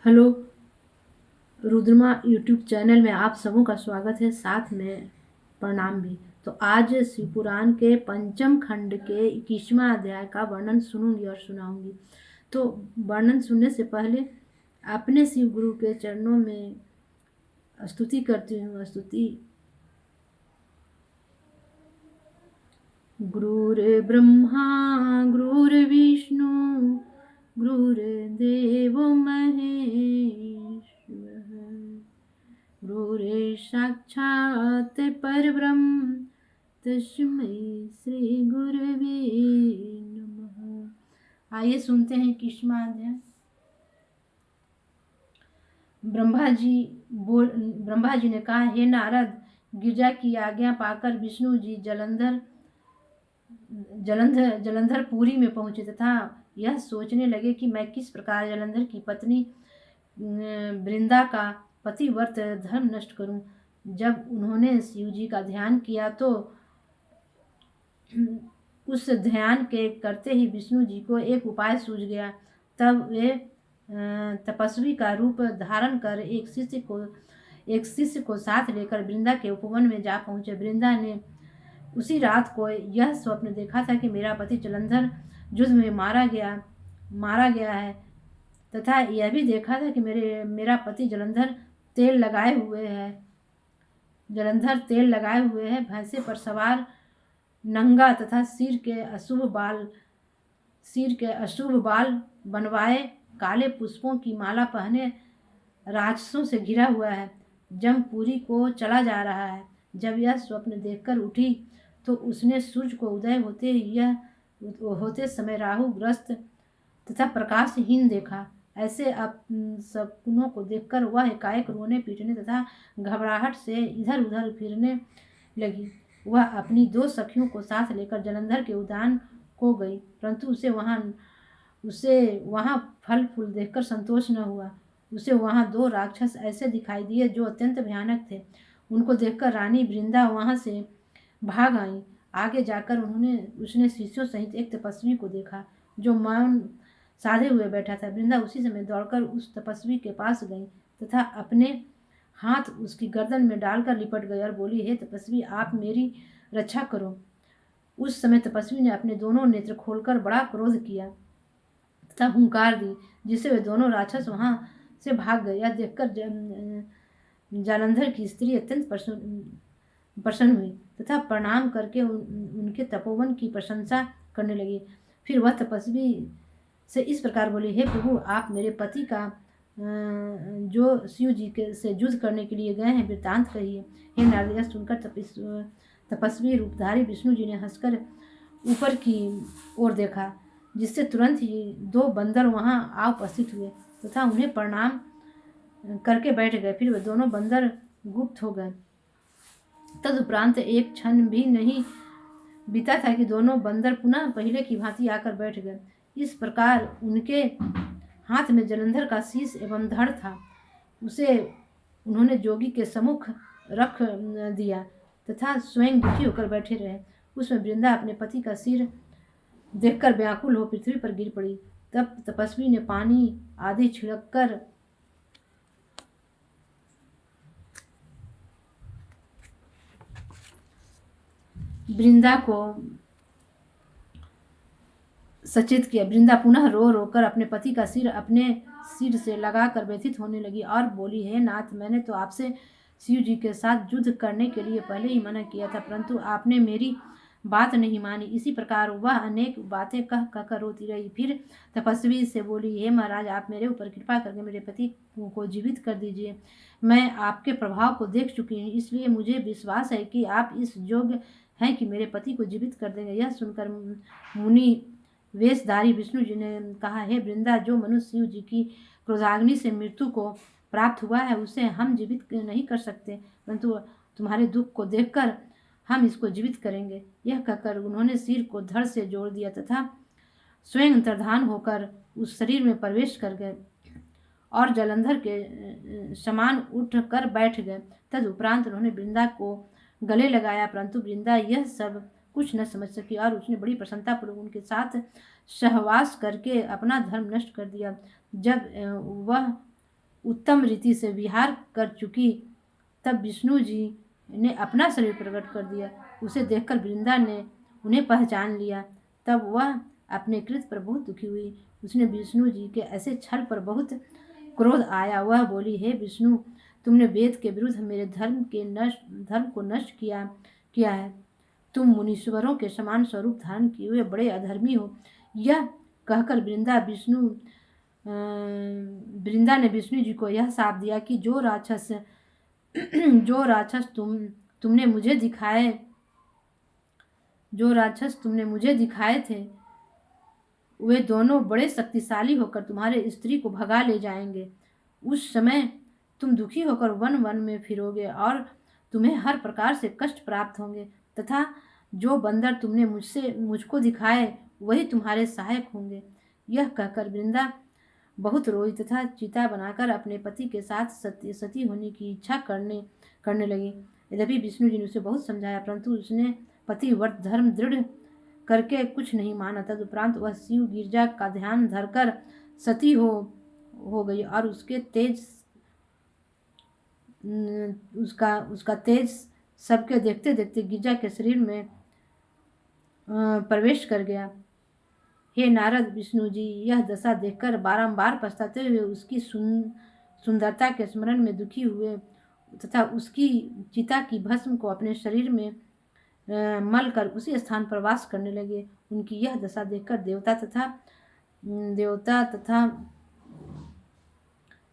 Hello, Rudrama YouTube channel में आप सबों का स्वागत है, साथ में प्रणाम भी। तो आज शिवपुराण के पंचम खंड के 21वां अध्याय का वर्णन सुनूंगी और सुनाऊंगी। तो वर्णन सुनने से पहले अपने शिव गुरु के चरणों में स्तुति करती हूँ। स्तुति। गुरुर्ब्रह्मा गुरुर्विष्णु गुरुर्देवो महेश्वरः, गुरुरे साक्षात् परब्रह्म तस्मै श्री गुरवे नमः। आइए सुनते हैं 21वां अध्याय। ब्रह्मा जी ने कहा, हे नारद, गिरजा की आज्ञा पाकर विष्णु जी जलंधर पुरी में पहुंचे तथा यह सोचने लगे कि मैं किस प्रकार जलंधर की पत्नी वृंदा का पतिव्रत धर्म नष्ट करूं। जब उन्होंने शिव जी का ध्यान किया तो उस ध्यान के करते ही विष्णु जी को एक उपाय सूझ गया। तब वे तपस्वी का रूप धारण कर एक शिष्य को साथ लेकर वृंदा के उपवन में जा पहुंचे। वृंदा ने उसी रात को यह स्वप्न देखा था कि मेरा पति जलंधर युद्ध में मारा गया है तथा यह भी देखा था कि मेरा पति जलंधर तेल लगाए हुए है, भैंसे पर सवार, नंगा तथा सिर के अशुभ बाल बनवाए, काले पुष्पों की माला पहने राक्षसों से घिरा हुआ है, जमपुरी को चला जा रहा है। जब यह स्वप्न देखकर उठी तो उसने सूर्य को उदय होते समय राहु ग्रस्त तथा प्रकाशहीन देखा। ऐसे सपनों को देखकर वह एकाएक रोने पीटने तथा घबराहट से इधर उधर फिरने लगी। वह अपनी 2 सखियों को साथ लेकर जलंधर के उद्यान को गई, परंतु उसे वहां फल फूल देखकर संतोष न हुआ। उसे वहां 2 राक्षस ऐसे दिखाई दिए जो अत्यंत भयानक थे। उनको देखकर रानी वृंदा वहां से भाग आई। आगे जाकर उसने शिष्यों सहित एक तपस्वी को देखा जो मौन साधे हुए बैठा था। वृंदा उसी समय दौड़कर उस तपस्वी के पास गई तथा अपने हाथ उसकी गर्दन में डालकर लिपट गई और बोली, हे तपस्वी, आप मेरी रक्षा करो। उस समय तपस्वी ने अपने दोनों नेत्र खोलकर बड़ा क्रोध किया तथा हुंकार दी, जिससे वे दोनों राक्षस वहां से भाग गए। यह देखकर जालंधर की स्त्री अत्यंत प्रसन्न हुई तथा प्रणाम करके उनके तपोवन की प्रशंसा करने लगी। फिर वह तपस्वी से इस प्रकार बोली, हे प्रभु, आप मेरे पति का जो शिव जी से युद्ध करने के लिए गए हैं वृत्तांत कहिए। हे नारद, यह सुनकर तपस्वी रूपधारी विष्णु जी ने हंसकर ऊपर की ओर देखा, जिससे तुरंत ही 2 बंदर वहां आ उपस्थित हुए तथा उन्हें प्रणाम करके बैठ गए। फिर वे दोनों बंदर गुप्त हो गए। तदुपरांत एक क्षण भी नहीं बीता था कि दोनों बंदर पुनः पहले की भांति आकर बैठ गए। इस प्रकार उनके हाथ में जलंधर का शीश एवं धड़ था। उसे उन्होंने जोगी के सम्मुख रख दिया तथा स्वयं दुखी होकर बैठे रहे। उसमें वृंदा अपने पति का सिर देखकर व्याकुल हो पृथ्वी पर गिर पड़ी। तब तपस्वी ने पानी आदि छिड़ककर वृंदा को सचेत किया। वृंदा पुनः रो रोकर अपने पति का सिर अपने सिर से लगाकर व्यथित होने लगी और बोली, हे नाथ, मैंने तो आपसे शिव जी के साथ युद्ध करने के लिए पहले ही मना किया था, परंतु आपने मेरी बात नहीं मानी। इसी प्रकार वह अनेक बातें कह कहकर रोती रही। फिर तपस्वी से बोली, हे महाराज, आप मेरे ऊपर कृपा करके मेरे पति को जीवित कर दीजिए। मैं आपके प्रभाव को देख चुकी हूँ, इसलिए मुझे विश्वास है कि आप इस योग्य हैं कि मेरे पति को जीवित कर देंगे। यह सुनकर मुनि वेशधारी विष्णु जी ने कहा, हे वृंदा, जो मनुष्य शिव जी की क्रोधाग्नि से मृत्यु को प्राप्त हुआ है उसे हम जीवित नहीं कर सकते, परंतु तुम्हारे दुख को देखकर हम इसको जीवित करेंगे। यह कहकर उन्होंने सिर को धड़ से जोड़ दिया तथा स्वयं अंतर्धान होकर उस शरीर में प्रवेश कर गए और जलंधर के समान उठ कर बैठ गए। तदुपरांत उन्होंने वृंदा को गले लगाया, परंतु वृंदा यह सब कुछ न समझ सकी और उसने बड़ी प्रसन्नतापूर्वक उनके साथ सहवास करके अपना धर्म नष्ट कर दिया। जब वह उत्तम रीति से विहार कर चुकी। तब विष्णु जी ने अपना शरीर प्रकट कर दिया। उसे देखकर वृंदा ने उन्हें पहचान लिया। तब वह अपने कृत्य पर बहुत दुखी हुई। उसने विष्णु जी के ऐसे छल पर बहुत क्रोध आया। वह बोली, हे विष्णु, तुमने वेद के विरुद्ध मेरे धर्म को नष्ट किया है। तुम मुनीश्वरों के समान स्वरूप धारण किए हुए बड़े अधर्मी हो। यह कहकर वृंदा ने विष्णु जी को यह शाप दिया कि जो राक्षस तुमने मुझे दिखाए थे, वे दोनों बड़े शक्तिशाली होकर तुम्हारे स्त्री को भगा ले जाएंगे। उस समय तुम दुखी होकर वन वन में फिरोगे और तुम्हें हर प्रकार से कष्ट प्राप्त होंगे, तथा जो बंदर तुमने मुझको दिखाए वही तुम्हारे सहायक होंगे। यह कहकर वृंदा बहुत रोई तथा चिता बनाकर अपने पति के साथ सती होने की इच्छा करने लगी। यद्यपि विष्णु जी ने उसे बहुत समझाया, परंतु उसने पतिव्रत धर्म दृढ़ करके कुछ नहीं माना। तदुपरांत वह शिव गिरजा का ध्यान धरकर सती हो गई और उसका तेज सबके देखते देखते गिरजा के शरीर में प्रवेश कर गया। हे नारद, विष्णु जी यह दशा देखकर बारंबार पछताते हुए उसकी सुंदरता के स्मरण में दुखी हुए तथा उसकी चिता की भस्म को अपने शरीर में मल कर उसी स्थान पर वास करने लगे। उनकी यह दशा देखकर देवता तथा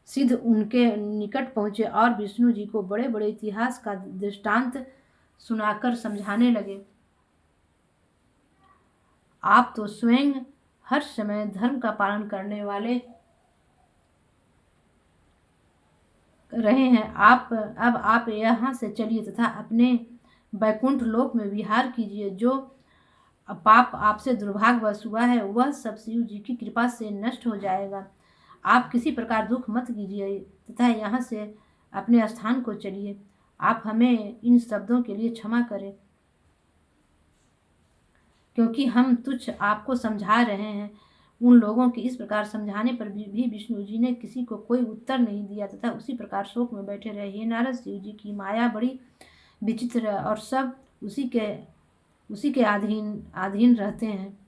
सिद्ध उनके निकट पहुंचे और विष्णु जी को बड़े बड़े इतिहास का दृष्टांत सुनाकर समझाने लगे। आप तो स्वयं हर समय धर्म का पालन करने वाले रहे हैं। अब आप यहाँ से चलिए तथा अपने वैकुंठ लोक में विहार कीजिए। जो पाप आपसे दुर्भाग्यवश हुआ है वह सब शिव जी की कृपा से नष्ट हो जाएगा। आप किसी प्रकार दुख मत कीजिए तथा यहाँ से अपने स्थान को चलिए। आप हमें इन शब्दों के लिए क्षमा करें, क्योंकि हम तुच्छ आपको समझा रहे हैं। उन लोगों के इस प्रकार समझाने पर भी विष्णु जी ने किसी को कोई उत्तर नहीं दिया तथा उसी प्रकार शोक में बैठे रहे। हे नारद, शिव जी की माया बड़ी विचित्र है और सब उसी के अधीन रहते हैं।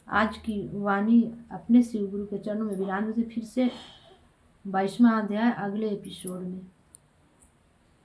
आज की वाणी अपने शिव गुरु के चरणों में विराम देते। फिर से 22वां अध्याय अगले एपिसोड में।